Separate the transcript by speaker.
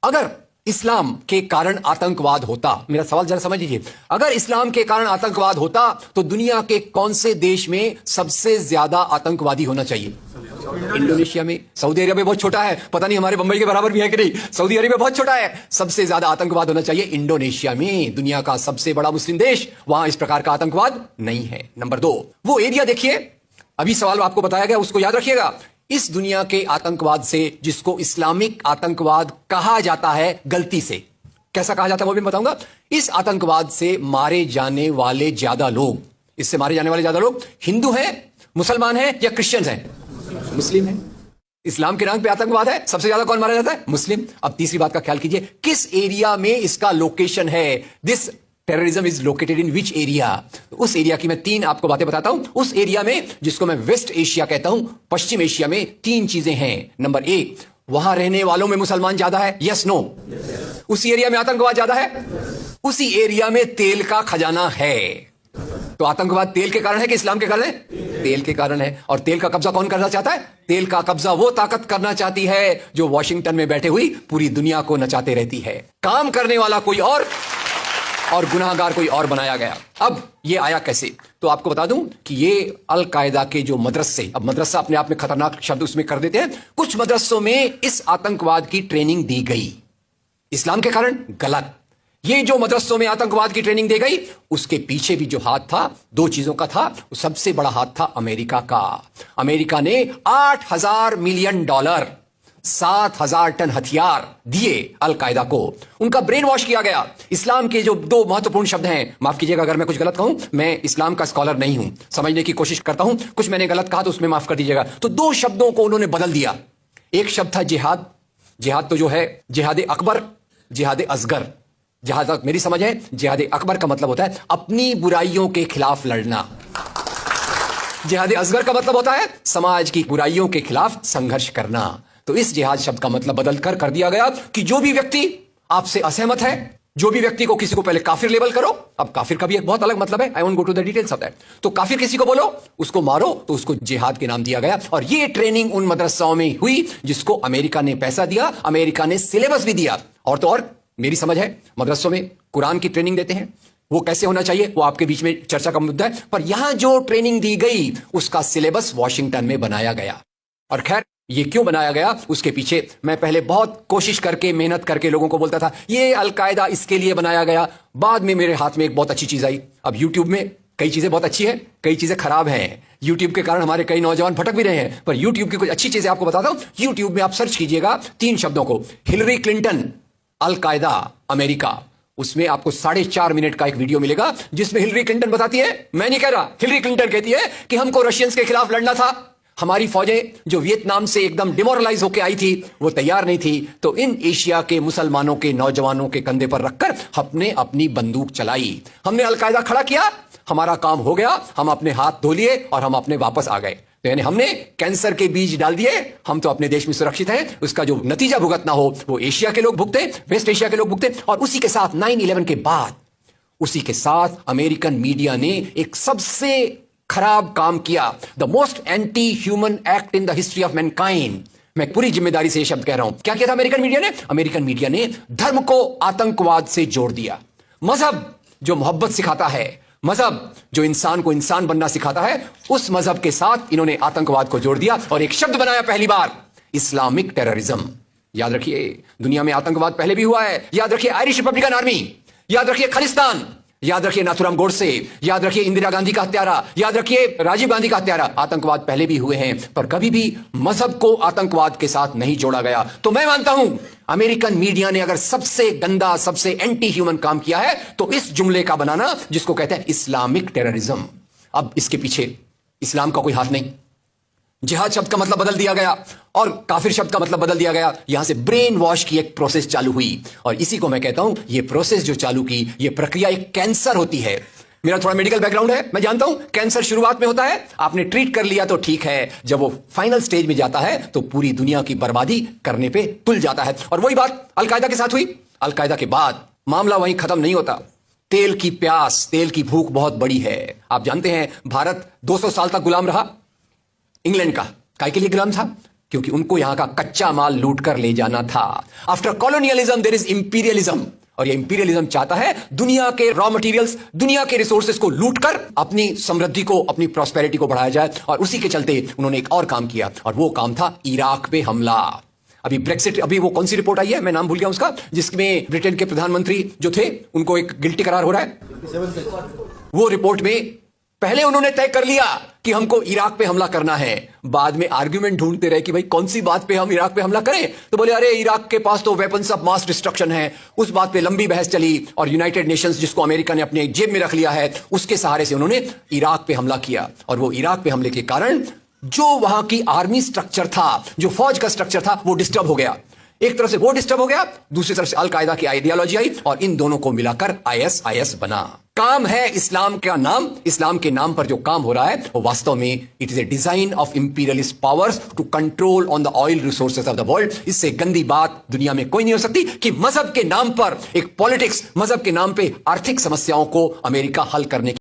Speaker 1: अगर इस्लाम के कारण आतंकवाद होता, मेरा सवाल जरा समझ लीजिए, अगर इस्लाम के कारण आतंकवाद होता तो दुनिया के कौन से देश में सबसे ज्यादा आतंकवादी होना चाहिए? इंडोनेशिया में। सऊदी अरेबिया बहुत छोटा है, पता नहीं हमारे बंबई के बराबर भी है कि नहीं। सऊदी अरेबिया बहुत छोटा है, सबसे ज्यादा आतंकवाद होना चाहिए इंडोनेशिया में, दुनिया का सबसे बड़ा मुस्लिम देश, वहां इस प्रकार का आतंकवाद नहीं है। नंबर 2, वो एरिया देखिए, अभी सवाल आपको बताया गया, उसको याद रखिएगा। इस दुनिया के आतंकवाद से, जिसको इस्लामिक आतंकवाद कहा जाता है, गलती से कैसा कहा जाता है वो भी बताऊंगा, इस आतंकवाद से मारे जाने वाले ज्यादा लोग, इससे मारे जाने वाले ज्यादा लोग हिंदू हैं, मुसलमान हैं या क्रिश्चियंस हैं? मुस्लिम हैं। इस्लाम के नाम पे आतंकवाद है, सबसे ज्यादा कौन मारा जाता है? मुस्लिम। अब तीसरी बात का ख्याल कीजिए, किस एरिया में इसका लोकेशन है? This terrorism is located in which area? उस एरिया की मैं 3 आपको बातें बताता हूं। उस एरिया में, जिसको मैं वेस्ट एशिया कहता हूं, पश्चिम एशिया में 3 चीजें हैं। नंबर 1, वहां रहने वालों में मुसलमान ज्यादा है, यस नो? उसी एरिया में आतंकवाद ज्यादा है, उसी एरिया में तेल का खजाना है। तो आतंकवाद तेल के कारण है कि इस्लाम के कारण है? तेल के कारण है। और तेल का कब्जा कौन करना चाहता है? तेल का कब्जा वो ताकत करना चाहती है जो वॉशिंगटन में बैठे हुई पूरी दुनिया को नचाते रहती है। काम करने वाला कोई और गुनाहगार कोई और बनाया गया। अब ये आया कैसे? तो आपको बता दूं कि ये अल कायदा के जो मदरसे, अब मदरसा अपने आप में खतरनाक शब्द उसमें कर देते हैं, कुछ मदरसों में इस आतंकवाद की ट्रेनिंग दी गई। इस्लाम के कारण गलत। ये जो मदरसों में आतंकवाद की ट्रेनिंग दी गई, उसके पीछे भी जो हाथ था, 2 चीजों का था। सबसे बड़ा हाथ था अमेरिका का। अमेरिका ने $8,000 मिलियन, 7,000 टन हथियार दिए अल कायदा को। उनका ब्रेन वॉश किया गया। इस्लाम के जो 2 महत्वपूर्ण शब्द हैं, माफ कीजिएगा अगर मैं कुछ गलत कहूं, मैं इस्लाम का स्कॉलर नहीं हूं, समझने की कोशिश करता हूं, कुछ मैंने गलत कहा तो उसमें माफ कर दीजिएगा। तो 2 शब्दों को उन्होंने बदल दिया। एक शब्द था जिहाद। जिहाद तो जो है जिहाद अकबर, जिहाद असगर। जहां तक मेरी समझ है, जिहाद अकबर का मतलब होता है अपनी बुराइयों के खिलाफ लड़ना। जिहाद असगर का मतलब होता है समाज की बुराइयों के खिलाफ संघर्ष करना। तो इस जिहाद शब्द का मतलब बदल कर दिया गया कि जो भी व्यक्ति आपसे असहमत है, जो भी व्यक्ति को, किसी को पहले काफिर लेबल करो। अब काफिर का भी एक बहुत अलग मतलब है, I won't go to the details of that. तो काफिर किसी को बोलो, उसको मारो, तो उसको जिहाद के नाम दिया गया। और ये ट्रेनिंग उन मदरसाओं में हुई जिसको अमेरिका ने पैसा दिया, अमेरिका ने सिलेबस भी दिया। और तो और मेरी समझ है, मदरसों में कुरान की ट्रेनिंग देते हैं, वो कैसे होना चाहिए वो आपके बीच में चर्चा का मुद्दा है। पर यहां जो ट्रेनिंग दी गई, उसका सिलेबस वॉशिंगटन में बनाया गया। और खैर, ये क्यों बनाया गया उसके पीछे मैं पहले बहुत कोशिश करके, मेहनत करके लोगों को बोलता था ये अल कायदा इसके लिए बनाया गया। बाद में मेरे हाथ में एक बहुत अच्छी चीज आई। अब यूट्यूब में कई चीजें बहुत अच्छी है, कई चीजें खराब हैं। यूट्यूब के कारण हमारे कई नौजवान भटक भी रहे हैं, पर यूट्यूब की कुछ अच्छी चीजें आपको बताता हूं। यूट्यूब में आप सर्च कीजिएगा 3 शब्दों को, हिलरी क्लिंटन अल कायदा अमेरिका। उसमें आपको 4.5 मिनट का एक वीडियो मिलेगा जिसमें हिलरी क्लिंटन बताती है, मैं नहीं कह रहा, हिलरी क्लिंटन कहती है कि हमको रशियंस के खिलाफ लड़ना था, हमारी फौजें जो वियतनाम से एकदम डिमोरलाइज होकर आई थी वो तैयार नहीं थी, तो इन एशिया के मुसलमानों के नौजवानों के कंधे पर रखकर हमने अपनी बंदूक चलाई, हमने अलकायदा खड़ा किया, हमारा काम हो गया, हम अपने हाथ धो लिए और हम अपने वापस आ गए। तो यानी हमने कैंसर के बीज डाल दिए, हम तो अपने देश में सुरक्षित हैं, उसका जो नतीजा भुगतना हो वो एशिया के लोग भुगते, वेस्ट एशिया के लोग भुगते। और उसी के साथ 9/11 के बाद, उसी के साथ अमेरिकन मीडिया ने एक सबसे खराब काम किया, the most anti human act in the history of Mankind. मैं पूरी जिम्मेदारी से यह शब्द कह रहा हूं। क्या किया था अमेरिकन मीडिया ने? अमेरिकन मीडिया ने धर्म को आतंकवाद से जोड़ दिया। मजहब जो मोहब्बत सिखाता है, मजहब जो इंसान को इंसान बनना सिखाता है, उस मजहब के साथ इन्होंने आतंकवाद को जोड़ दिया और एक शब्द बनाया पहली बार, इस्लामिक टेररिज्म। याद रखिए, दुनिया में आतंकवाद पहले भी हुआ है। याद रखिए आयरिश रिपब्लिकन आर्मी, याद रखिए खालिस्तान, याद रखिए नाथुराम गोडसे, याद रखिए इंदिरा गांधी का हत्यारा, याद रखिए राजीव गांधी का हत्यारा। आतंकवाद पहले भी हुए हैं, पर कभी भी मजहब को आतंकवाद के साथ नहीं जोड़ा गया। तो मैं मानता हूं अमेरिकन मीडिया ने अगर सबसे गंदा, सबसे एंटी ह्यूमन काम किया है तो इस जुमले का बनाना जिसको कहते हैं इस्लामिक टेररिज्म। अब इसके पीछे इस्लाम का कोई हाथ नहीं। जिहाद शब्द का मतलब बदल दिया गया और काफिर शब्द का मतलब बदल दिया गया। यहां से ब्रेन वॉश की एक प्रोसेस चालू हुई और इसी को मैं कहता हूं, ये प्रोसेस जो चालू की, ये प्रक्रिया एक कैंसर होती है। मेरा थोड़ा मेडिकल बैकग्राउंड है, मैं जानता हूं कैंसर शुरुआत में होता है, आपने ट्रीट कर लिया तो ठीक है, जब वो फाइनल स्टेज में जाता है तो पूरी दुनिया की बर्बादी करने पे तुल जाता है। और वही बात अलकायदा के साथ हुई। अलकायदा के बाद मामला वहीं खत्म नहीं होता। तेल की प्यास, तेल की भूख बहुत बड़ी है। आप जानते हैं भारत 200 साल तक गुलाम रहा इंग्लैंड का। काय के लिए गुलाम था? क्योंकि उनको यहां का कच्चा माल लूट कर ले जाना था। After colonialism there is imperialism, और ये इंपीरियलिज्म चाहता है दुनिया के रॉ मटेरियल्स, दुनिया के रिसोर्सेज को लूट कर अपनी समृद्धि को, अपनी प्रॉस्पेरिटी को बढ़ाया जाए। और उसी के चलते उन्होंने एक और काम किया, और वो काम था इराक पे हमला। अभी ब्रेक्सिट, अभी वो कौन सी रिपोर्ट आई है, मैं नाम भूल गया उसका, जिसमें ब्रिटेन के प्रधानमंत्री जो थे उनको एक गिल्टी करार हो रहा है। वो रिपोर्ट में पहले उन्होंने तय कर लिया कि हमको इराक पे हमला करना है, बाद में आर्गुमेंट ढूंढते रहे कि भाई कौन सी बात पे हम इराक पे हमला करें, तो बोले अरे इराक के पास तो वेपन्स ऑफ मास डिस्ट्रक्शन है। उस बात पे लंबी बहस चली, और यूनाइटेड नेशंस जिसको अमेरिका ने अपने जेब में रख लिया है, उसके सहारे से उन्होंने इराक पे हमला किया। और वो इराक पे हमले के कारण जो वहां की आर्मी स्ट्रक्चर था, जो फौज का स्ट्रक्चर था, वो डिस्टर्ब हो गया। एक तरफ से वो डिस्टर्ब हो गया, दूसरी तरफ से अल कायदा की आइडियोलॉजी आई, और इन दोनों को मिलाकर ISIS बना। काम है इस्लाम का नाम, इस्लाम के नाम पर जो काम हो रहा है वो वास्तव में it is a design of imperialist powers to control on the oil resources of the world. इससे गंदी बात दुनिया में कोई नहीं हो सकती कि मजहब के नाम पर एक पॉलिटिक्स, मजहब के नाम पे आर्थिक समस्याओं को अमेरिका हल करने की